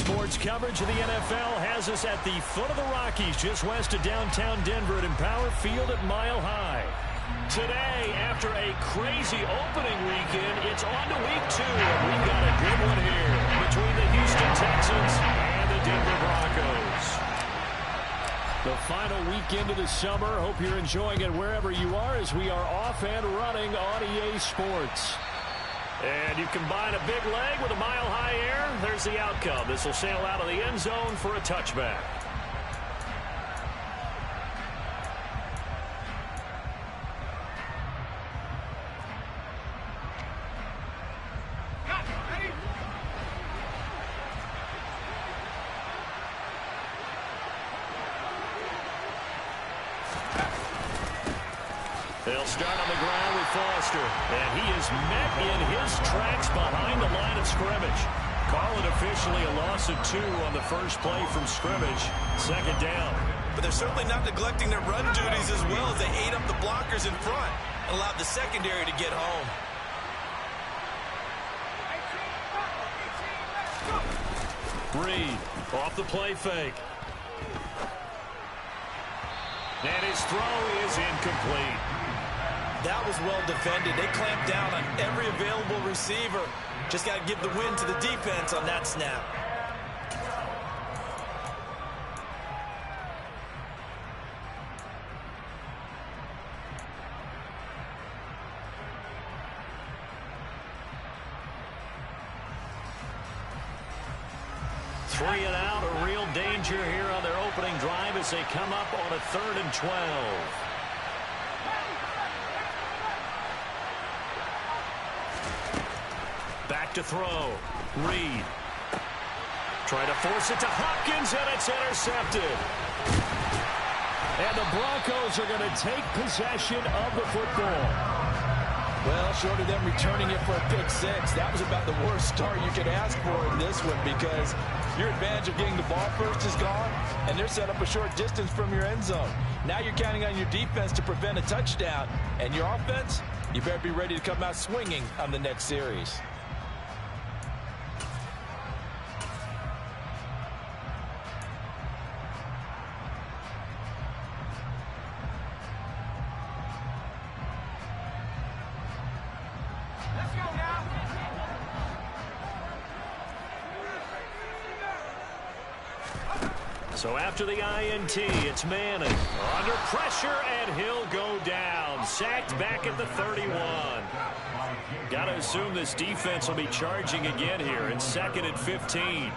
Sports coverage of the NFL has us at the foot of the Rockies, just west of downtown Denver at Empower Field at Mile High. Today, after a crazy opening weekend, it's on to week 2, and we've got a good one here between the Houston Texans and the Denver Broncos. The final weekend of the summer. Hope you're enjoying it wherever you are as we are off and running on EA Sports. And you combine a big leg with a mile-high air, there's the outcome. This will sail out of the end zone for a touchback. They'll start on the ground with Foster, and he is met in his tracks behind the line of scrimmage. Call it officially a loss of 2 on the first play from scrimmage. Second down. But they're certainly not neglecting their run duties as well as they ate up the blockers in front and allowed the secondary to get home. Reed off the play fake. And his throw is incomplete. That was well defended. They clamped down on every available receiver. Just got to give the win to the defense on that snap. Three and out, a real danger here on their opening drive as they come up on a 3rd and 12. Back to throw. Reed. Trying to force it to Hopkins, and it's intercepted. And the Broncos are going to take possession of the football. Well, short of them returning it for a pick 6, that was about the worst start you could ask for in this one because your advantage of getting the ball first is gone, and they're set up a short distance from your end zone. Now you're counting on your defense to prevent a touchdown, and your offense, you better be ready to come out swinging on the next series. So after the INT, it's Manning under pressure, and he'll go down. Sacked back at the 31. Got to assume this defense will be charging again here in 2nd and 15.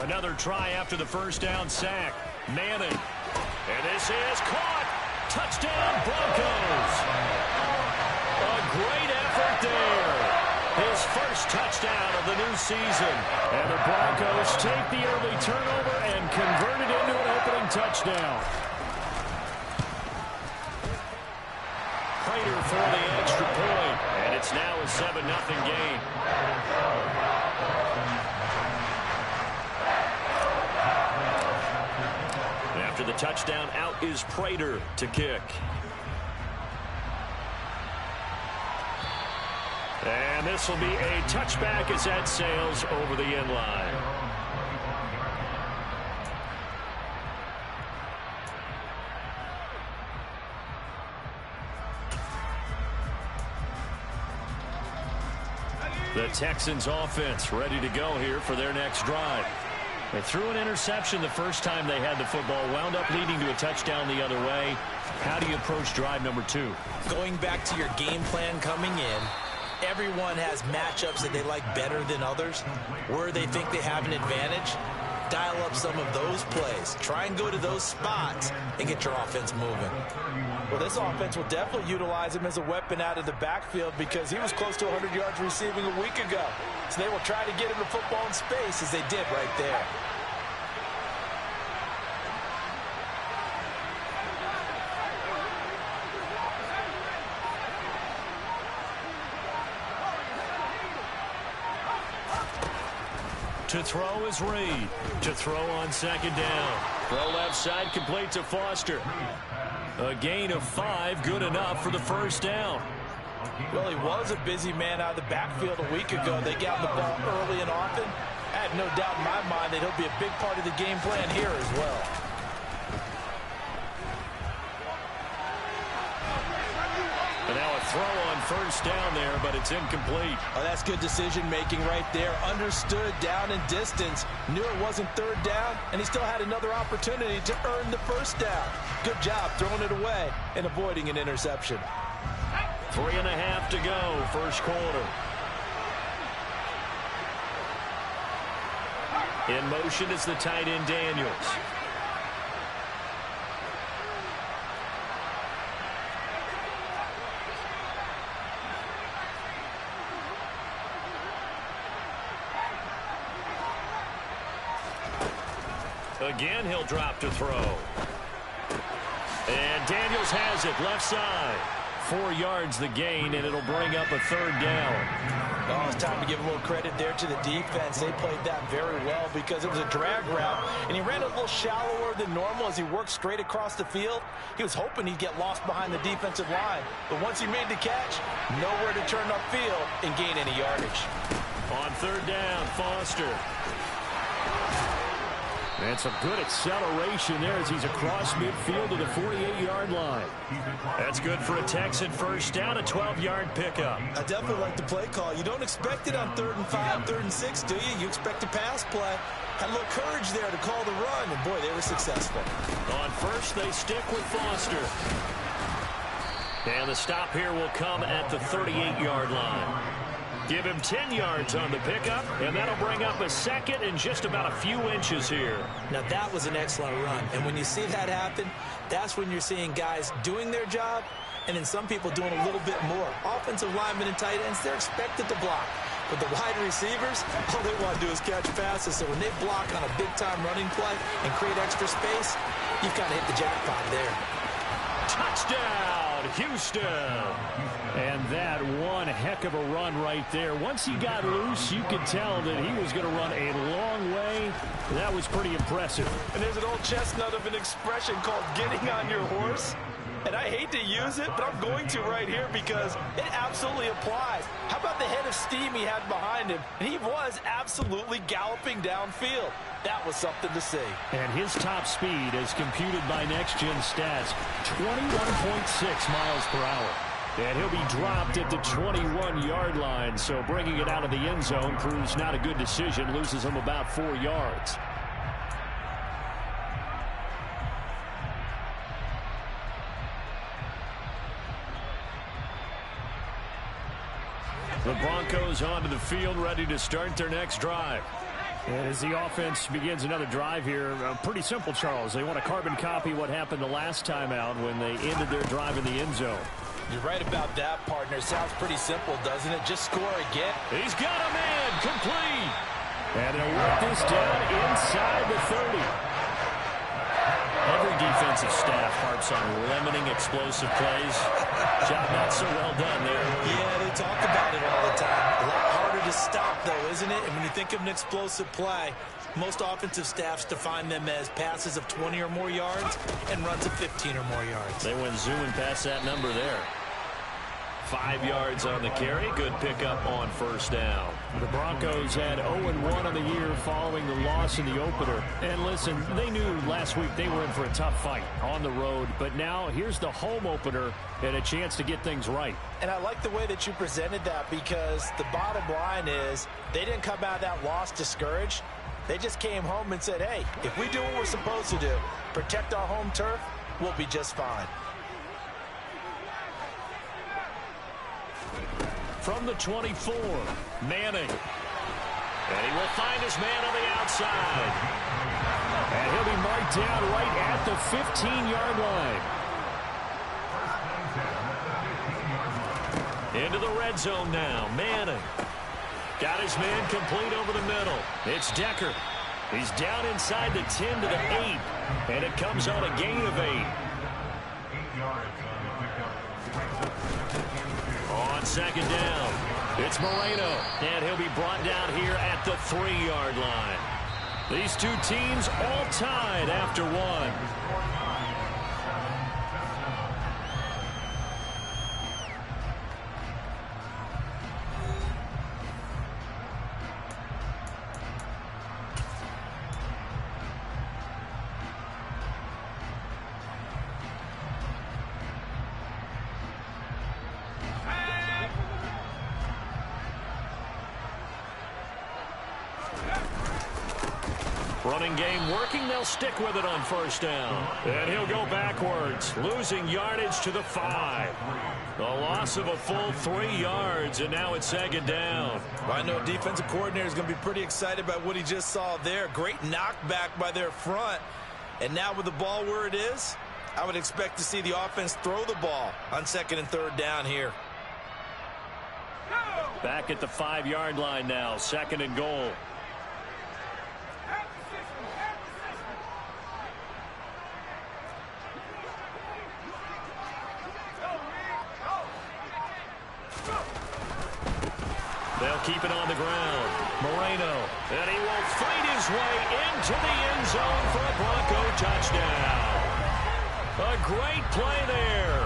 Another try after the first down sack. Manning. And this is caught. Touchdown, Broncos. A great effort there. His first touchdown of the new season. And the Broncos take the early turnover and convert it into an opening touchdown. Prater for the extra point. And it's now a 7-0 game. After the touchdown, out is Prater to kick. And this will be a touchback as that sails over the end line. The Texans offense ready to go here for their next drive. They threw an interception the first time they had the football, wound up leading to a touchdown the other way. How do you approach drive number 2? Going back to your game plan coming in, everyone has matchups that they like better than others. Where they think they have an advantage, dial up some of those plays. Try and go to those spots and get your offense moving. Well, this offense will definitely utilize him as a weapon out of the backfield because he was close to 100 yards receiving a week ago. So they will try to get him the football in space as they did right there. To throw is Reed. To throw on 2nd down. Throw left side complete to Foster. A gain of 5, good enough for the first down. Well, he was a busy man out of the backfield a week ago. They got the ball early and often. I have no doubt in my mind that he'll be a big part of the game plan here as well. And now a throw on first down there, but it's incomplete. Oh, that's good decision-making right there. Understood down and distance. Knew it wasn't third down, and he still had another opportunity to earn the first down. Good job throwing it away and avoiding an interception. 3.5 to go, first quarter. In motion is the tight end Daniels. Again, he'll drop to throw. And Daniels has it, left side. 4 yards the gain, and it'll bring up a third down. Oh, it's time to give a little credit there to the defense. They played that very well because it was a drag route, and he ran a little shallower than normal as he worked straight across the field. He was hoping he'd get lost behind the defensive line, but once he made the catch, nowhere to turn upfield and gain any yardage. On third down, Foster. And some good acceleration there as he's across midfield to the 48-yard line. That's good for a Texan first down, a 12-yard pickup. I definitely like the play call. You don't expect it on 3rd and 5, 3rd and 6, do you? You expect a pass play. Had a little courage there to call the run, and boy, they were successful. On first, they stick with Foster. And the stop here will come at the 38-yard line. Give him 10 yards on the pickup, and that'll bring up a second and just about a few inches here. Now, that was an excellent run, and when you see that happen, that's when you're seeing guys doing their job, and then some people doing a little bit more. Offensive linemen and tight ends, they're expected to block. But the wide receivers, all they want to do is catch passes. So when they block on a big-time running play and create extra space, you've got to hit the jackpot there. Touchdown, Houston. And that one heck of a run right there. Once he got loose, you could tell that he was going to run a long way. That was pretty impressive. And there's an old chestnut of an expression called getting on your horse. And I hate to use it, but I'm going to right here because it absolutely applies. How about the head of steam he had behind him? And he was absolutely galloping downfield. That was something to see. And his top speed, as computed by Next Gen Stats, 21.6 miles per hour. And he'll be dropped at the 21-yard line, so bringing it out of the end zone proves not a good decision, loses him about 4 yards. The Broncos onto the field, ready to start their next drive. And as the offense begins another drive here, pretty simple, Charles. They want to carbon copy what happened the last time out when they ended their drive in the end zone. You're right about that, partner. Sounds pretty simple, doesn't it? Just score again. He's got a man, complete. And they'll work this down inside the 30. Every defensive staff harps on limiting explosive plays. Job not so well done there. Yeah, they talk about it all the time. A lot harder to stop, though, isn't it? And when you think of an explosive play, most offensive staffs define them as passes of 20 or more yards and runs of 15 or more yards. They went zooming past that number there. 5 yards on the carry. Good pickup on first down. The Broncos had 0-1 on the year following the loss in the opener. And listen, they knew last week they were in for a tough fight on the road. But now here's the home opener and a chance to get things right. And I like the way that you presented that because the bottom line is they didn't come out of that loss discouraged. They just came home and said, hey, if we do what we're supposed to do, protect our home turf, we'll be just fine. From the 24, Manning. And he will find his man on the outside. And he'll be marked down right at the 15-yard line. Into the red zone now. Manning. Got his man complete over the middle. It's Decker. He's down inside the 10 to the 8. And it comes on a gain of 8. On second down, it's Moreno, and he'll be brought down here at the 3-yard line. These two teams all tied after one. Running game working. They'll stick with it on first down. And he'll go backwards, losing yardage to the 5. A loss of a full 3 yards, and now it's second down. Well, I know a defensive coordinator is going to be pretty excited about what he just saw there. Great knockback by their front. And now with the ball where it is, I would expect to see the offense throw the ball on second and third down here. Back at the 5-yard line now, second and goal. They'll keep it on the ground. Moreno, and he will fight his way into the end zone for a Bronco touchdown. A great play there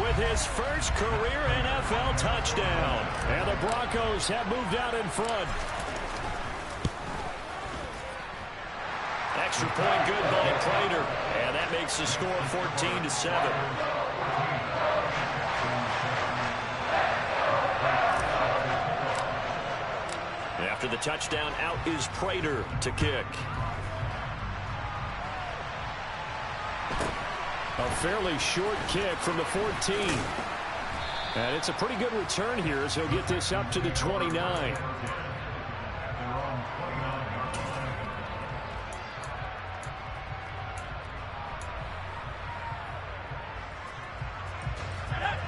with his first career NFL touchdown. And the Broncos have moved out in front. Extra point good by Prater. And that makes the score 14-7. After the touchdown, out is Prater to kick. A fairly short kick from the 14. And it's a pretty good return here as he'll get this up to the 29.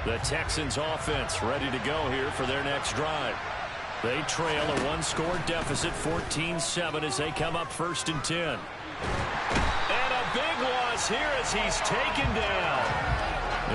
The Texans offense ready to go here for their next drive. They trail a one-score deficit, 14-7, as they come up first and 10. And a big loss here as he's taken down.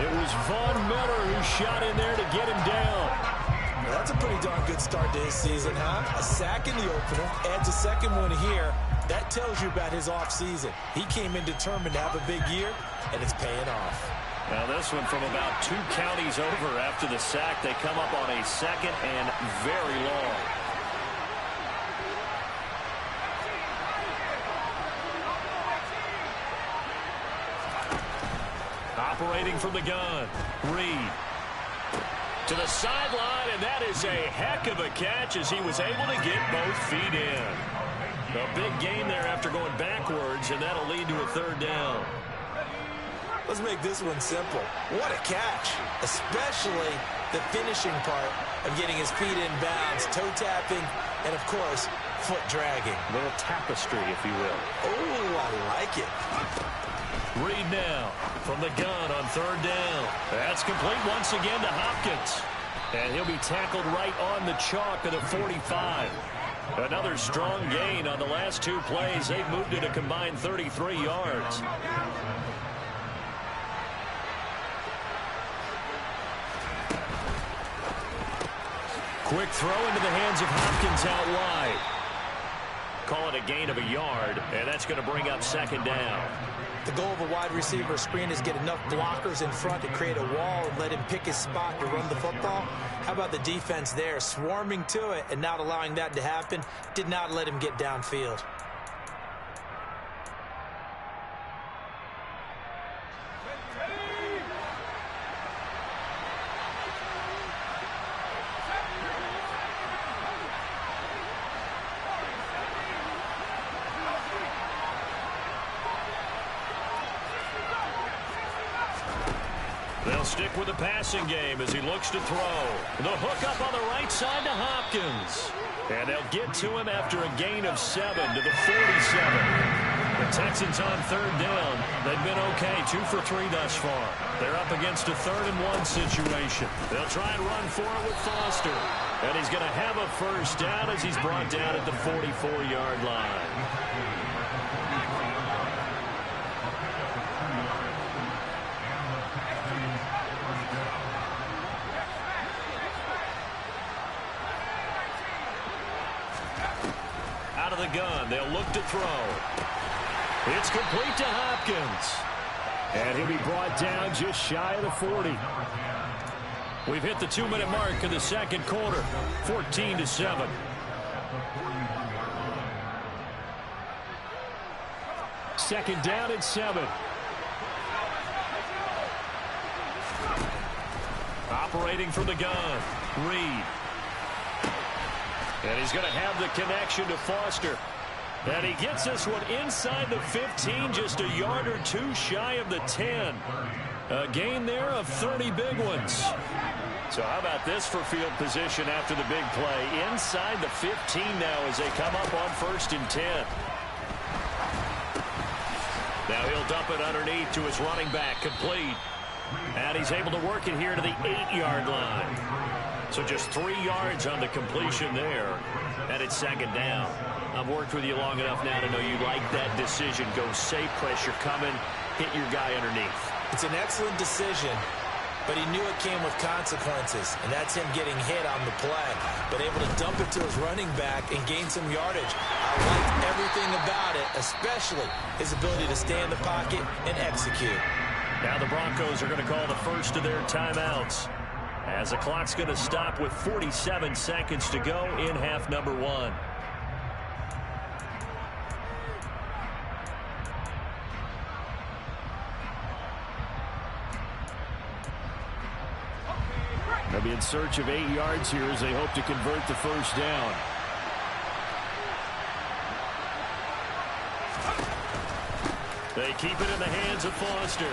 It was Von Miller who shot in there to get him down. Well, that's a pretty darn good start to his season, huh? A sack in the opener, adds a second one here. That tells you about his offseason. He came in determined to have a big year, and it's paying off. Now this one from about 2 counties over after the sack. They come up on a second and very long. Operating from the gun, Reed. To the sideline, and that is a heck of a catch as he was able to get both feet in. A big gain there after going backwards, and that'll lead to a third down. Let's make this one simple. What a catch, especially the finishing part of getting his feet in bounds, toe tapping, and of course, foot dragging. A little tapestry, if you will. Oh, I like it. Reed now from the gun on third down. That's complete once again to Hopkins. And he'll be tackled right on the chalk of the 45. Another strong gain on the last 2 plays. They've moved it a combined 33 yards. Quick throw into the hands of Hopkins out wide. Call it a gain of a yard, and that's going to bring up second down. The goal of a wide receiver screen is get enough blockers in front to create a wall and let him pick his spot to run the football. How about the defense there, swarming to it and not allowing that to happen? Did not let him get downfield. They'll stick with the passing game as he looks to throw. The hook up on the right side to Hopkins. And they'll get to him after a gain of 7 to the 47. The Texans on third down. They've been okay, 2 for 3 thus far. They're up against a 3rd and 1 situation. They'll try and run for it with Foster. And he's going to have a first down as he's brought down at the 44-yard line. Out of the gun, they'll look to throw. It's complete to Hopkins. And he'll be brought down just shy of the 40. We've hit the 2-minute mark of the second quarter, 14-7. Second down at 7. Operating from the gun, Reed. And he's going to have the connection to Foster. And he gets this one inside the 15, just a yard or two shy of the 10. A gain there of 30 big ones. So how about this for field position after the big play? Inside the 15 now as they come up on 1st and 10. Now he'll dump it underneath to his running back, complete. And he's able to work it here to the 8-yard line. So just 3 yards on the completion there. And it's 2nd down. I've worked with you long enough now to know you like that decision. Go safe, pressure coming, hit your guy underneath. It's an excellent decision, but he knew it came with consequences, and that's him getting hit on the play, but able to dump it to his running back and gain some yardage. I liked everything about it, especially his ability to stay in the pocket and execute. Now the Broncos are going to call the first of their timeouts, as the clock's going to stop with 47 seconds to go in half number 1. They'll be in search of 8 yards here as they hope to convert the first down. They keep it in the hands of Foster.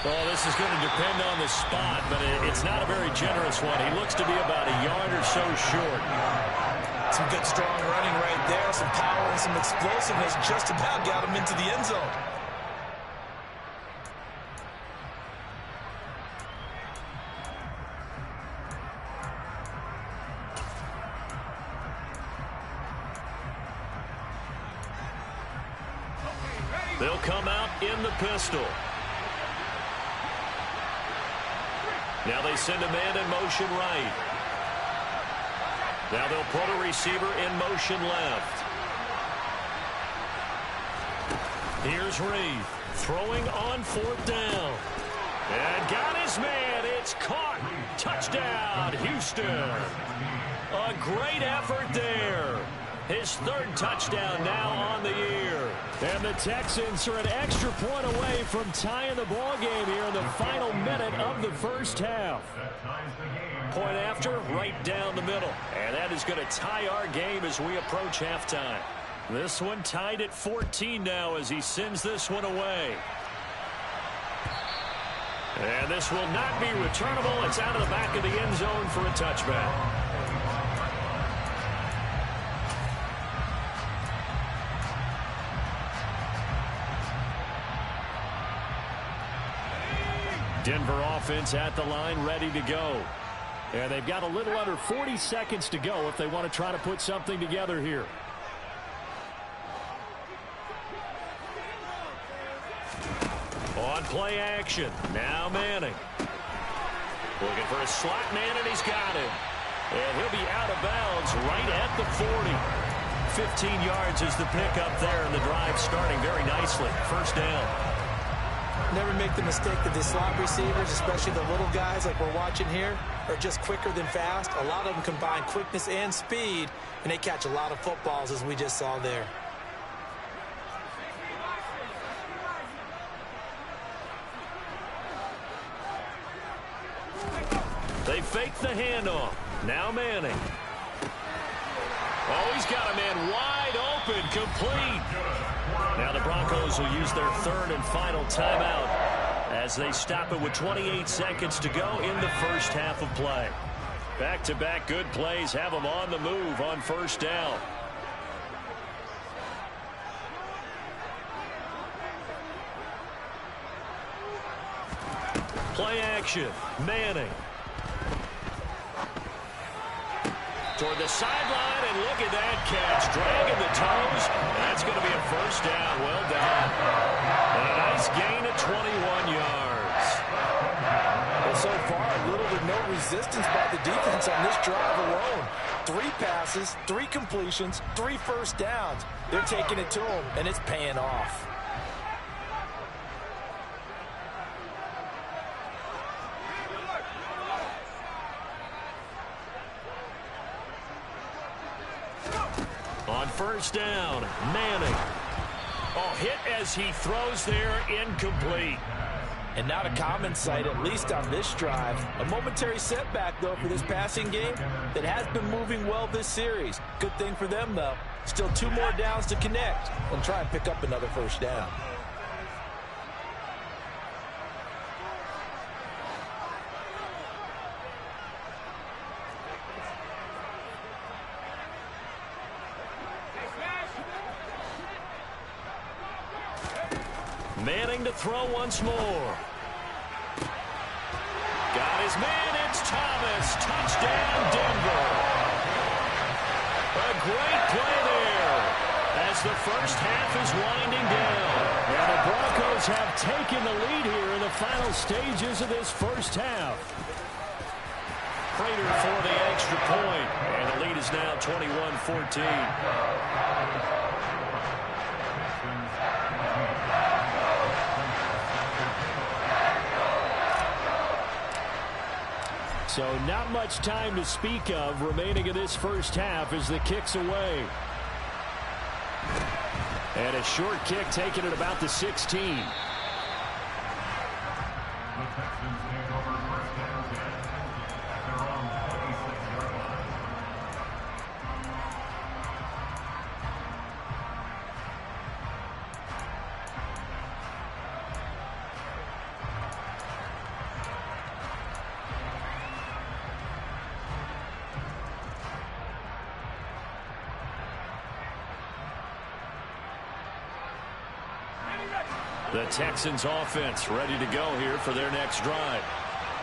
Oh, this is going to depend on the spot, but it's not a very generous one. He looks to be about a yard or so short. Some good, strong running right there. Some power and some explosiveness just about got him into the end zone. They'll come out in the pistol. Now they send a man in motion right. Now they'll put a receiver in motion left. Here's Reed throwing on 4th down. And got his man. It's caught. Touchdown, Houston. A great effort there. His 3rd touchdown now on the year. And the Texans are an extra point away from tying the ball game here in the final minute of the first half. Point after, right down the middle. And that is going to tie our game as we approach halftime. This one tied at 14 now as he sends this one away. And this will not be returnable. It's out of the back of the end zone for a touchback. Denver offense at the line, ready to go. And they've got a little under 40 seconds to go if they want to try to put something together here. On play action. Now Manning. Looking for a slot man, and he's got him. And he'll be out of bounds right at the 40. 15 yards is the pickup there, and the drive starting very nicely. First down. Never make the mistake that the slot receivers, especially the little guys like we're watching here, are just quicker than fast. A lot of them combine quickness and speed, and they catch a lot of footballs, as we just saw there. They fake the handoff. Now Manning. Oh, he's got a man wide open, complete. Now the Broncos will use their 3rd and final timeout as they stop it with 28 seconds to go in the first half of play. Back-to-back good plays have them on the move on first down. Play action. Manning. Toward the sideline, and look at that catch. Dragging the toes. That's going to be a first down. Well done. And a nice gain of 21 yards. Well, so far, little to no resistance by the defense on this drive alone. 3 passes, 3 completions, 3 first downs. They're taking it to them, and it's paying off. On first down, Manning. Oh, hit as he throws there, incomplete. And not a common sight, at least on this drive. A momentary setback, though, for this passing game that has been moving well this series. Good thing for them, though. Still 2 more downs to connect and try and pick up another first down. Manning to throw once more. Got his man, it's Thomas. Touchdown, Denver. A great play there as the first half is winding down. And the Broncos have taken the lead here in the final stages of this first half. Prater for the extra point, and the lead is now 21-14. So not much time to speak of remaining in this first half as the kick's away. And a short kick taken at about the 16. The Texans offense ready to go here for their next drive.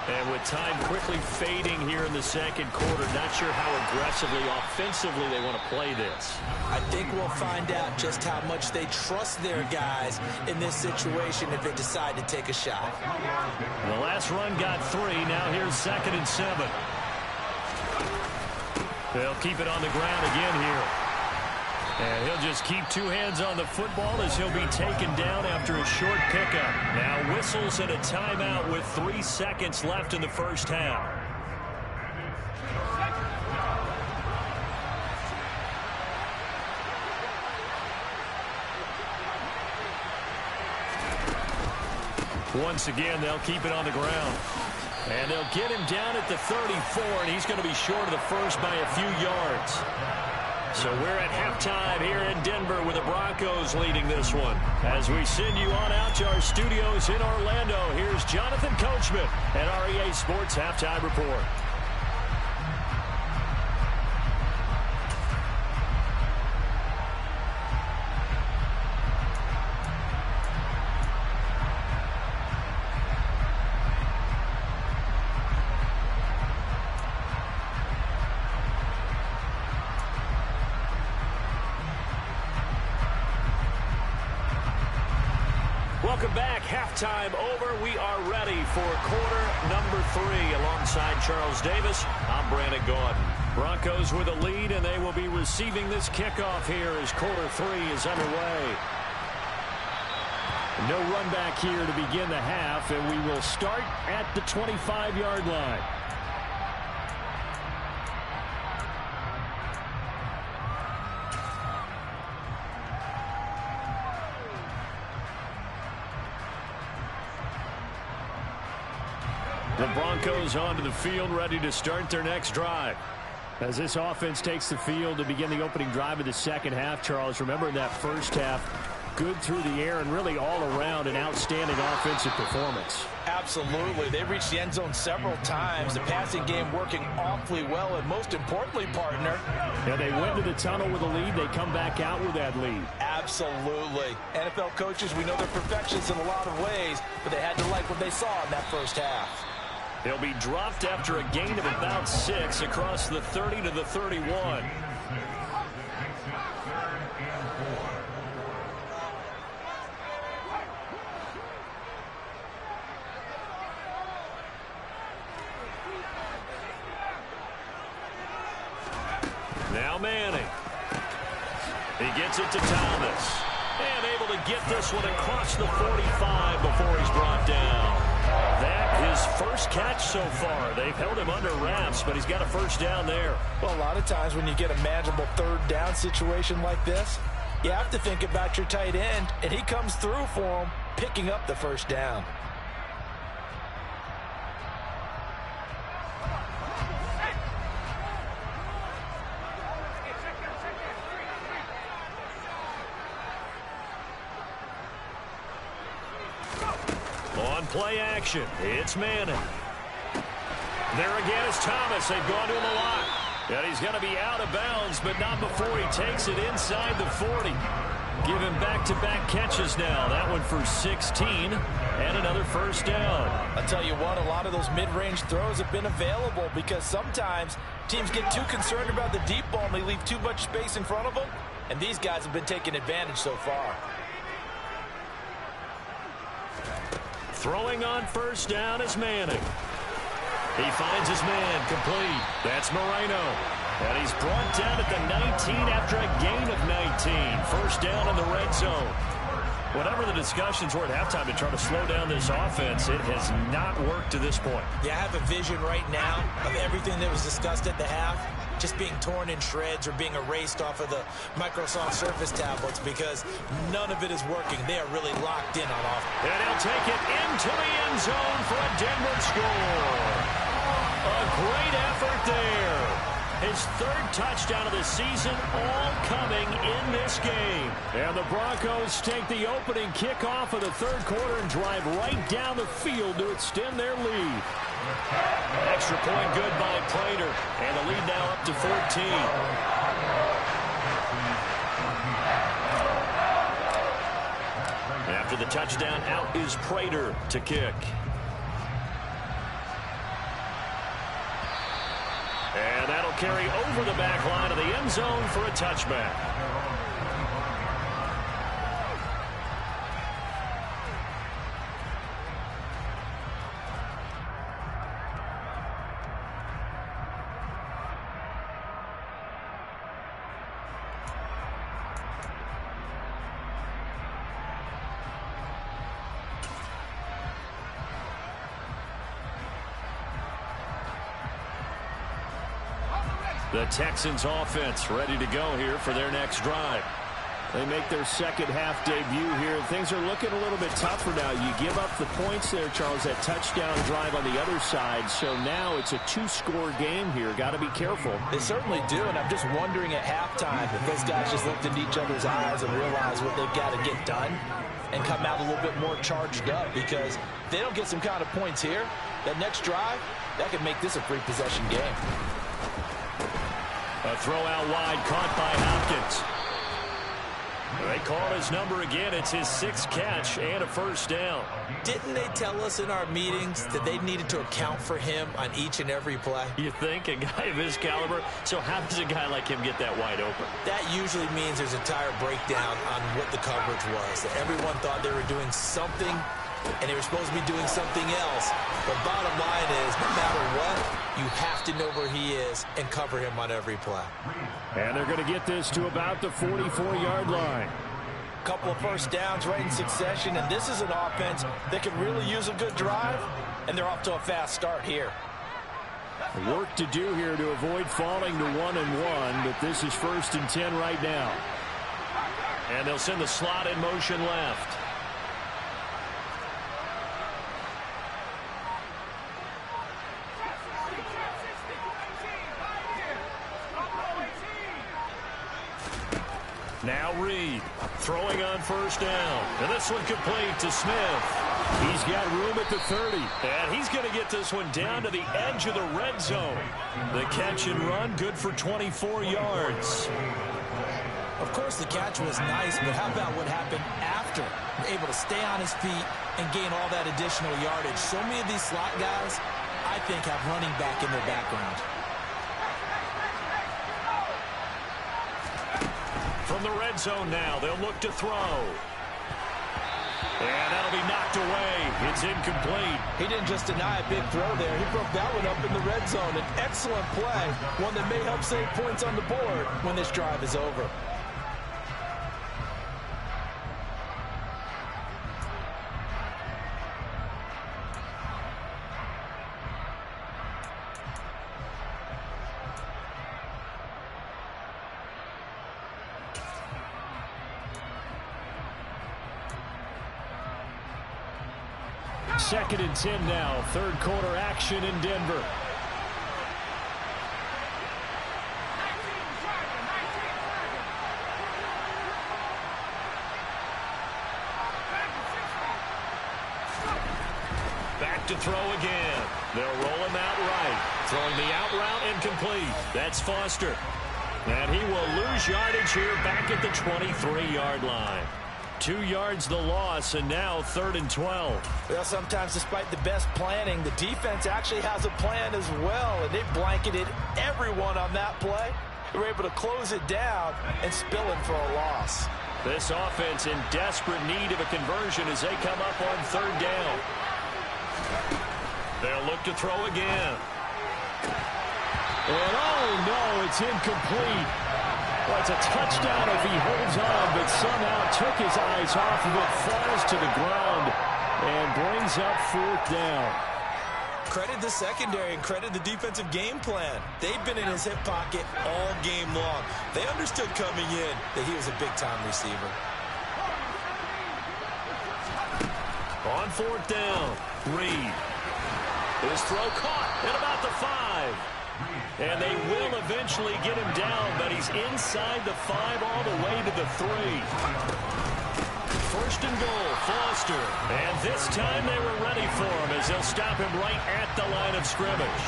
And with time quickly fading here in the second quarter, not sure how aggressively, offensively they want to play this. I think we'll find out just how much they trust their guys in this situation if they decide to take a shot. The last run got 3. Now here's 2nd and 7. They'll keep it on the ground again here. And he'll just keep 2 hands on the football as he'll be taken down after a short pickup. Now whistles and a timeout with 3 seconds left in the first half. Once again, they'll keep it on the ground. And they'll get him down at the 34, and he's going to be short of the first by a few yards. So we're at halftime here in Denver with the Broncos leading this one. As we send you on out to our studios in Orlando, here's Jonathan Coachman at REA Sports Halftime Report. Welcome back. Halftime over. We are ready for quarter number 3. Alongside Charles Davis, I'm Brandon Gaudin. Broncos with a lead, and they will be receiving this kickoff here as quarter 3 is underway. No run back here to begin the half, and we will start at the 25-yard line. The Broncos onto the field, ready to start their next drive. As this offense takes the field to begin the opening drive of the second half, Charles, remember in that first half, good through the air and really all around an outstanding offensive performance. Absolutely. They reached the end zone several times. The passing game working awfully well, and most importantly, partner. Yeah, they went to the tunnel with a lead. They come back out with that lead. Absolutely. NFL coaches, we know they're perfectionists in a lot of ways, but they had to like what they saw in that first half. They'll be dropped after a gain of about 6 across the 30 to the 31. Now Manning. He gets it to Thomas. And able to get this one across the 45 before he's brought down. That his first catch so far. They've held him under wraps, but he's got a first down there. Well, a lot of times when you get a manageable third down situation like this, you have to think about your tight end, and he comes through for him, picking up the first down. On play action, it's Manning. There again is Thomas. They've gone to him a lot. And he's going to be out of bounds, but not before he takes it inside the 40. Giving back-to-back catches now. That one for 16 and another first down. I'll tell you what, a lot of those mid-range throws have been available because sometimes teams get too concerned about the deep ball and they leave too much space in front of them. And these guys have been taking advantage so far. Throwing on first down is Manning. He finds his man complete. That's Moreno. And he's brought down at the 19 after a gain of 19. First down in the red zone. Whatever the discussions were at halftime to try to slow down this offense, it has not worked to this point. Yeah, I have a vision right now of everything that was discussed at the half just being torn in shreds or being erased off of the Microsoft Surface tablets because none of it is working. They are really locked in on offense. And he'll take it into the end zone for a Denver score. A great effort there. His third touchdown of the season, all coming in this game. And the Broncos take the opening kickoff of the third quarter and drive right down the field to extend their lead. Extra point good by Prater. And the lead now up to 14. After the touchdown, out is Prater to kick. And that'll carry over the back line of the end zone for a touchback. The Texans offense ready to go here for their next drive. They make their second half debut here. Things are looking a little bit tougher now. You give up the points there, Charles, that touchdown drive on the other side. So now it's a two-score game here. Got to be careful. They certainly do, and I'm just wondering at halftime if those guys just looked into each other's eyes and realized what they've got to get done and come out a little bit more charged up, because if they don't get some kind of points here, that next drive, that could make this a free possession game. A throw out wide, caught by Hopkins. They call his number again. It's his sixth catch and a first down. Didn't they tell us in our meetings that they needed to account for him on each and every play? You think? A guy of his caliber? So how does a guy like him get that wide open? That usually means there's a tire breakdown on what the coverage was. That everyone thought they were doing something, and they were supposed to be doing something else. But bottom line is, no matter what, you have to know where he is and cover him on every play. And they're going to get this to about the 44-yard line. Couple of first downs right in succession, and this is an offense that can really use a good drive, and they're off to a fast start here. Work to do here to avoid falling to 1-1, but this is 1st and 10 right now. And they'll send the slot in motion left. Now Reed throwing on first down. And this one complete to Smith. He's got room at the 30. And he's going to get this one down to the edge of the red zone. The catch and run good for 24 yards. Of course, the catch was nice, but how about what happened after? Able to stay on his feet and gain all that additional yardage. So many of these slot guys, I think, have running back in their background. From the red zone now, they'll look to throw. And that'll be knocked away. It's incomplete. He didn't just deny a big throw there. He broke that one up in the red zone. An excellent play, one that may help save points on the board when this drive is over. Second and 10 now. Third quarter action in Denver. look to throw again. They'll roll him out right. Throwing the out route incomplete. That's Foster. And he will lose yardage here back at the 23-yard line. 2 yards the loss, and now 3rd and 12. Well, sometimes despite the best planning, the defense actually has a plan as well, and they blanketed everyone on that play. They were able to close it down and spill it for a loss. This offense in desperate need of a conversion as they come up on 3rd down. They'll look to throw again. And oh no, it's incomplete. Well, it's a touchdown if he holds on, but somehow took his eyes off of it, falls to the ground, and brings up 4th down. Credit the secondary and credit the defensive game plan. They've been in his hip pocket all game long. They understood coming in that he was a big-time receiver. On 4th down, Reed. His throw caught at about the 5. And they will eventually get him down, but he's inside the 5 all the way to the 3. 1st and goal, Foster. And this time they were ready for him as they'll stop him right at the line of scrimmage.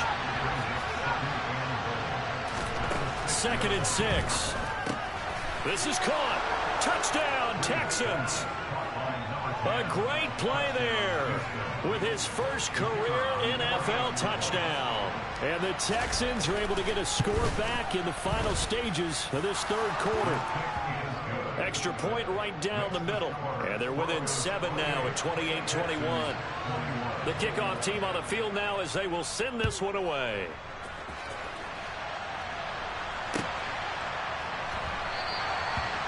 2nd and 6. This is caught. Touchdown, Texans. A great play there with his first career NFL touchdown. And the Texans are able to get a score back in the final stages of this 3rd quarter. Extra point right down the middle. And they're within 7 now at 28-21. The kickoff team on the field now as they will send this one away.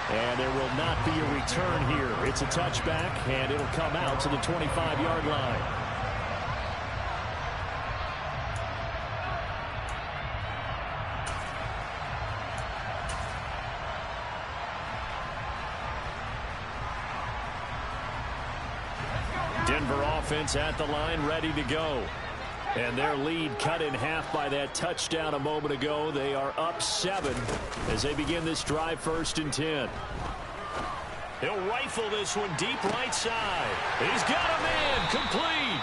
And there will not be a return here. It's a touchback, and it'll come out to the 25-yard line. Denver offense at the line, ready to go. And their lead cut in half by that touchdown a moment ago. They are up 7 as they begin this drive, 1st and 10. He'll rifle this one deep right side. He's got a man complete.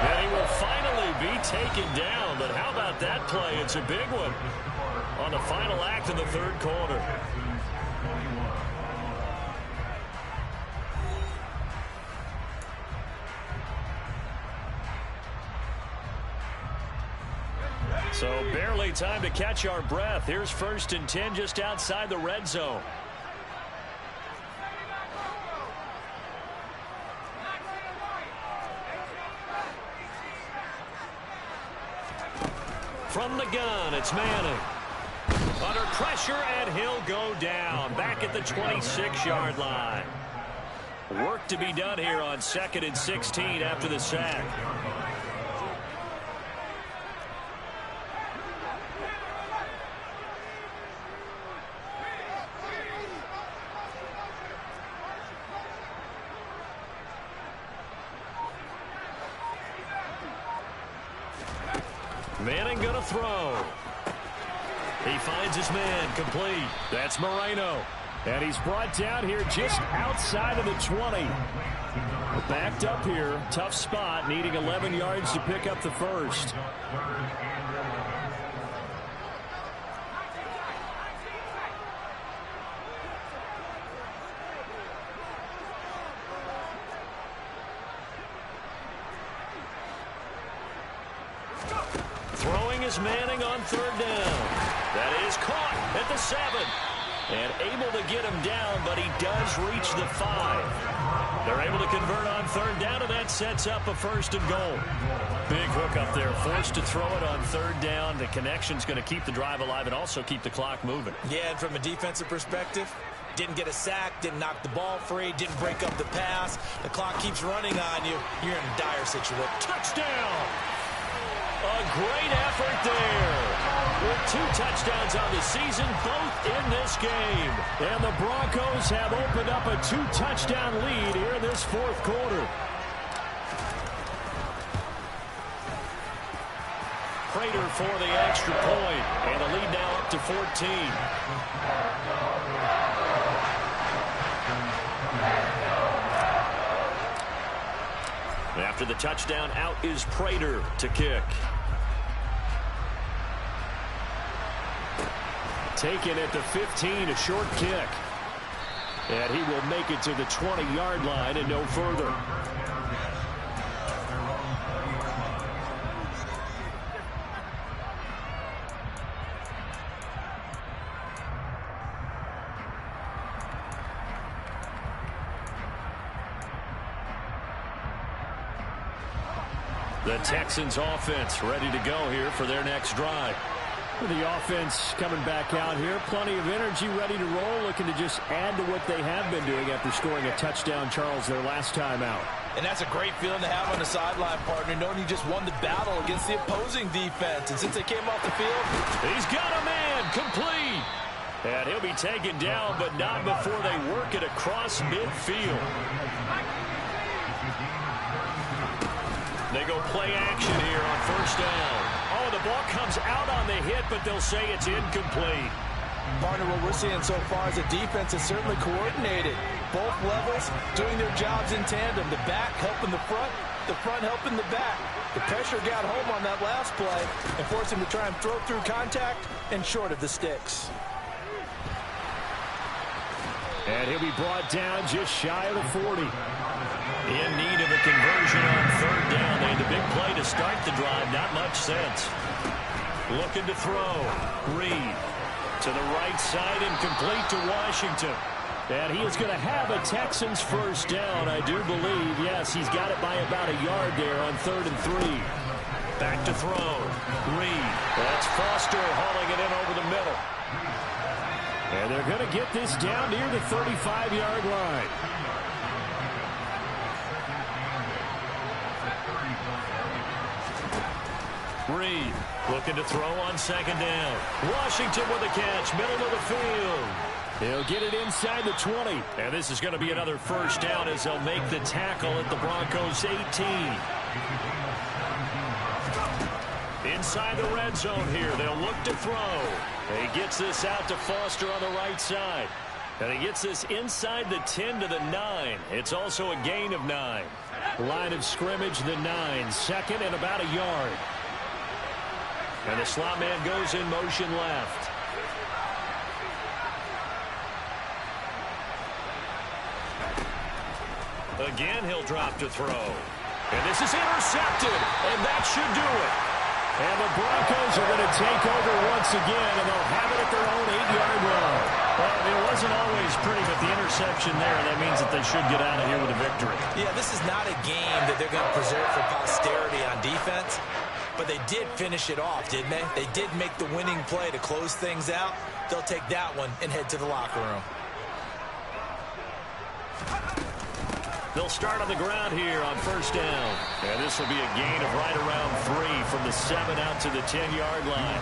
And he will finally be taken down. But how about that play? It's a big one on the final act of the 3rd quarter. So barely time to catch our breath. Here's 1st and 10 just outside the red zone. From the gun, it's Manning. Under pressure, and he'll go down. Back at the 26-yard line. Work to be done here on 2nd and 16 after the sack. Manning gonna throw. He finds his man complete. That's Moreno. And he's brought down here just outside of the 20. Backed up here. Tough spot. Needing 11 yards to pick up the 1st. Throwing is Manning on 3rd down. That is caught at the 7. And able to get him down, but he does reach the 5. They're able to convert on 3rd down, and that sets up a 1st and goal. Big hook up there. Forced to throw it on 3rd down. The connection's going to keep the drive alive and also keep the clock moving. Yeah, and from a defensive perspective, didn't get a sack, didn't knock the ball free, didn't break up the pass. The clock keeps running on you. You're in a dire situation. Touchdown! A great effort there. With 2 touchdowns on the season, both in this game. And the Broncos have opened up a 2-touchdown lead here in this 4th quarter. Prater for the extra point. And the lead now up to 14. After the touchdown, out is Prater to kick. Taken at the 15, a short kick. And he will make it to the 20-yard line and no further. The Texans offense ready to go here for their next drive. The offense coming back out here. Plenty of energy, ready to roll, looking to just add to what they have been doing after scoring a touchdown, Charles, their last time out. And that's a great feeling to have on the sideline, partner, knowing you just won the battle against the opposing defense. And since they came off the field, he's got a man, complete. And he'll be taken down, but not before they work it across midfield. They go play action here on first down. Oh, the ball comes out on the hit, but they'll say it's incomplete. Partner, what we're seeing so far is a defense is certainly coordinated. Both levels doing their jobs in tandem. The back helping the front helping the back. The pressure got home on that last play and forced him to try and throw through contact and short of the sticks. And he'll be brought down just shy of the 40. In need of a conversion on third down. They had the big play to start the drive. Not much sense. Looking to throw. Reed to the right side and complete to Washington. And he is going to have a Texans first down, I do believe. Yes, he's got it by about a yard there on 3rd and 3. Back to throw. Reed. That's Foster hauling it in over the middle. And they're going to get this down near the 35-yard line. Reed looking to throw on second down. Washington with a catch, middle of the field. He'll get it inside the 20. And this is going to be another first down as they'll make the tackle at the Broncos' 18. Inside the red zone here, they'll look to throw. He gets this out to Foster on the right side. And he gets this inside the 10 to the 9. It's also a gain of 9. Line of scrimmage, the 9. Second and about a yard. And the slot man goes in motion left. Again, he'll drop to throw. And this is intercepted. And that should do it. And the Broncos are going to take over once again, and they'll have it at their own 8-yard line. Well, it wasn't always pretty, but the interception there, that means that they should get out of here with a victory. Yeah, this is not a game that they're going to preserve for posterity on defense. But they did finish it off, didn't they? They did make the winning play to close things out. They'll take that one and head to the locker room. They'll start on the ground here on first down. And this will be a gain of right around 3 from the 7 out to the 10-yard line.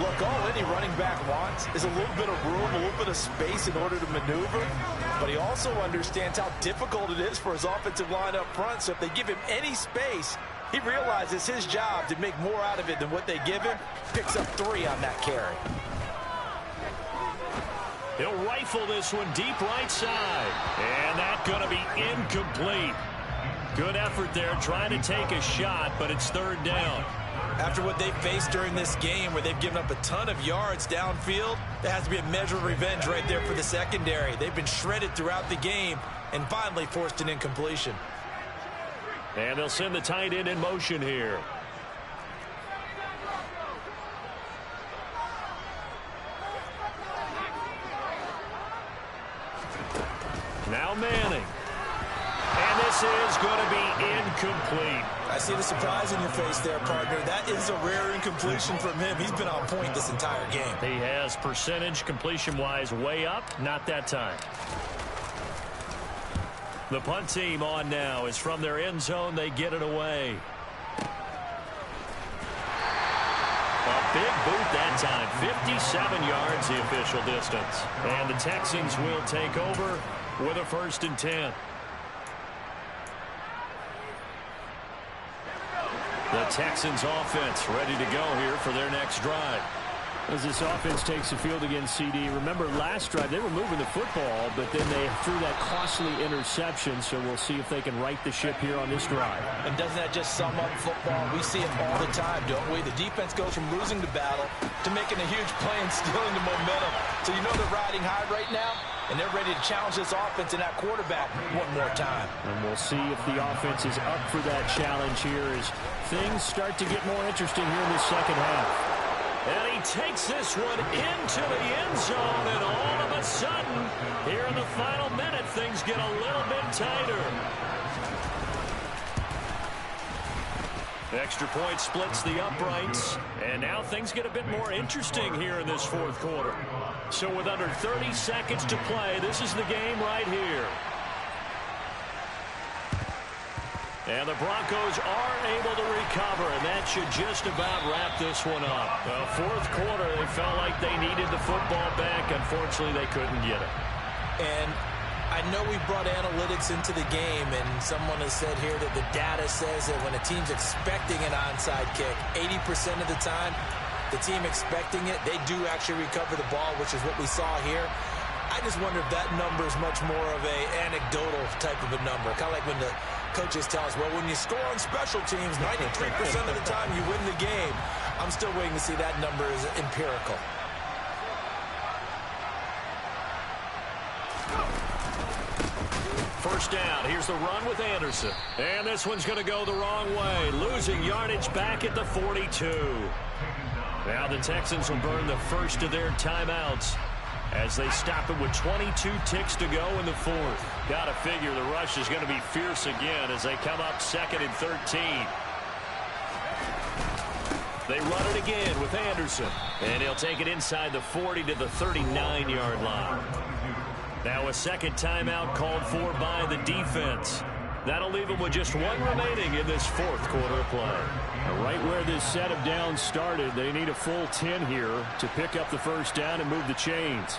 Look, all any running back wants is a little bit of room, a little bit of space in order to maneuver. But he also understands how difficult it is for his offensive line up front. So if they give him any space, he realizes his job to make more out of it than what they give him. Picks up 3 on that carry. He'll rifle this one deep right side. And that's going to be incomplete. Good effort there trying to take a shot, but it's third down. After what they've faced during this game where they've given up a ton of yards downfield, there has to be a measure of revenge right there for the secondary. They've been shredded throughout the game and finally forced an incompletion. And they'll send the tight end in motion here. Now Manning. And this is going to be incomplete. I see the surprise in your face there, partner. That is a rare incompletion from him. He's been on point this entire game. He has percentage completion-wise way up. Not that time. The punt team on now is from their end zone. They get it away. A big boot that time. 57 yards the official distance. And the Texans will take over with a 1st and 10. The Texans offense ready to go here for their next drive. As this offense takes the field against CD, remember last drive they were moving the football, but then they threw that costly interception, so we'll see if they can right the ship here on this drive. And doesn't that just sum up football? We see it all the time, don't we? The defense goes from losing the battle to making a huge play and stealing the momentum. So you know they're riding high right now, and they're ready to challenge this offense and that quarterback one more time. And we'll see if the offense is up for that challenge here as things start to get more interesting here in the second half. And he takes this one into the end zone, and all of a sudden, here in the final minute, things get a little bit tighter. Extra point splits the uprights, and now things get a bit more interesting here in this fourth quarter. So with under 30 seconds to play, this is the game right here. And the Broncos are able to recover, and that should just about wrap this one up. Fourth quarter, they felt like they needed the football back. Unfortunately, they couldn't get it. And I know we brought analytics into the game, and someone has said here that the data says that when a team's expecting an onside kick, 80% of the time, the team expecting it, they do actually recover the ball, which is what we saw here. I just wonder if that number is much more of a anecdotal type of a number. Kind of like when the coaches tell us, well, when you score on special teams, 93% of the time you win the game. I'm still waiting to see that number is empirical. First down. Here's the run with Anderson. And this one's going to go the wrong way. Losing yardage back at the 42. Now the Texans will burn the first of their timeouts as they stop it with 22 ticks to go in the fourth. Got to figure the rush is going to be fierce again as they come up 2nd and 13. They run it again with Anderson. And he'll take it inside the 40 to the 39-yard line. Now a second timeout called for by the defense. That'll leave them with just one remaining in this fourth quarter of play. Right where this set of downs started, they need a full 10 here to pick up the first down and move the chains.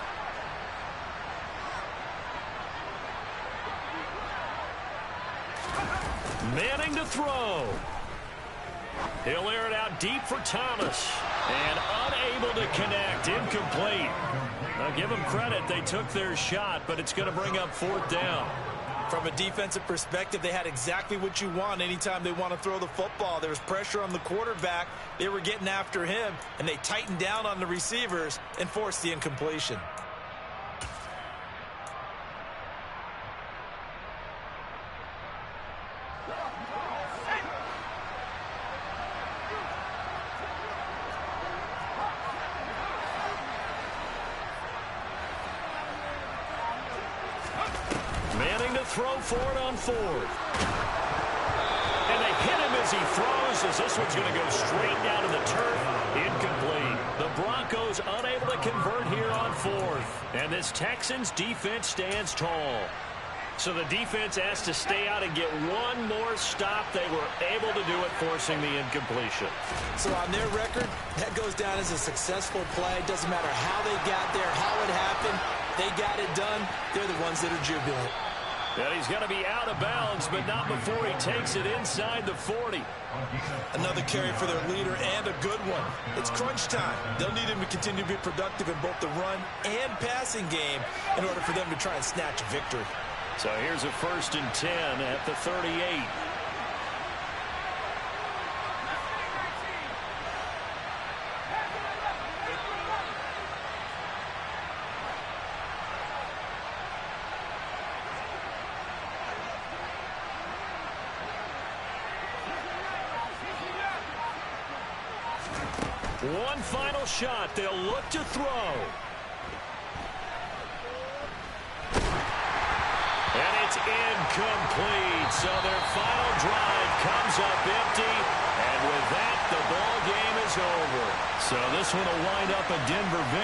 Manning to throw. He'll air it out deep for Thomas. And unable to connect. Incomplete. Now give them credit. They took their shot, but it's going to bring up fourth down. From a defensive perspective, they had exactly what you want anytime they want to throw the football. There was pressure on the quarterback. They were getting after him, and they tightened down on the receivers and forced the incompletion. Throw for it on fourth. And they hit him as he throws, as this one's going to go straight down to the turf. Incomplete. The Broncos unable to convert here on fourth. And this Texans defense stands tall. So the defense has to stay out and get one more stop. They were able to do it, forcing the incompletion. So on their record, that goes down as a successful play. Doesn't matter how they got there, how it happened. They got it done. They're the ones that are jubilant. And he's going to be out of bounds, but not before he takes it inside the 40. Another carry for their leader, and a good one. It's crunch time. They'll need him to continue to be productive in both the run and passing game in order for them to try and snatch a victory. So here's a 1st and 10 at the 38. One final shot. They'll look to throw. And it's incomplete. So their final drive comes up empty. And with that, the ball game is over. So this one will wind up a Denver victory.